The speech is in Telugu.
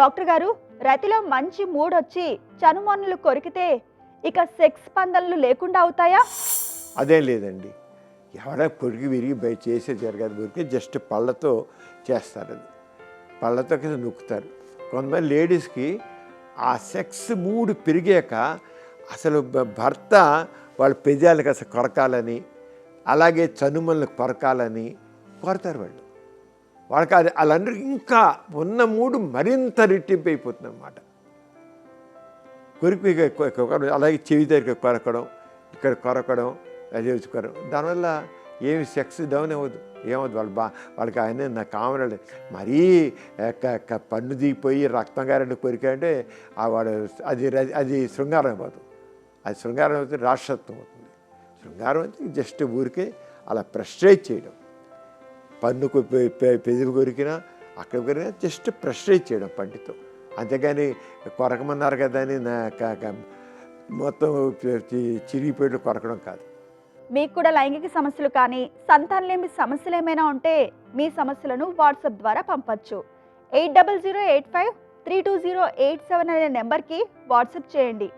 డాక్టర్ గారు, రతిలో మంచి మూడొచ్చి చనుమొనలు కొరికితే ఇక సెక్స్ స్పందనలు లేకుండా అవుతాయా? అదేం లేదండి. ఎవడ పొడిగి విరిగి బయట చేసే జరగదు. ఊరికే జస్ట్ పళ్ళతో చేస్తారు. అది పళ్ళతో కింద నొక్కుతారు. కొంతమంది లేడీస్కి ఆ సెక్స్ మూడు పెరిగాక అసలు భర్త వాళ్ళ పెదాలకు అసలు కొరకాలని, అలాగే చనుమలను కొరకాలని కోరతారు వాళ్ళు. వాళ్ళకి అది వాళ్ళందరూ ఇంకా ఉన్న మూడు మరింత రెట్టింపు అయిపోతుంది అన్నమాట. కొరికి అలాగే చెవి దగ్గర కొరకడం, ఇక్కడ కొరకడం, అది కొరకడం, దానివల్ల ఏమి సెక్స్ డౌన్ అవ్వదు, ఏమవుతుంది. వాళ్ళకి ఆయన నా కామన్ మరీ పన్ను దిగిపోయి రక్తం గారెండు కొరికంటే వాడు అది అది శృంగారం అయిపోతుంది. అది శృంగారం అవుతుంది, రాక్షసత్వం అవుతుంది. శృంగారం అయితే జస్ట్ ఊరికే అలా ప్రెస్టరేజ్ చేయడం, పన్నుకు పెదవి కొరికినా అక్కడ కొరికినా జస్ట్ ప్రెస్టరేజ్ చేయడం పంటితో, అంతేగాని కొరకమన్నారు కదా అని మొత్తం చిరిగిపోయి కొరకడం కాదు. మీకు కూడా లైంగిక సమస్యలు కానీ సంతానలేమి సమస్యలు ఏమైనా ఉంటే మీ సమస్యలను వాట్సాప్ ద్వారా పంపచ్చు. 8008532087 అనే నెంబర్కి వాట్సాప్ చేయండి.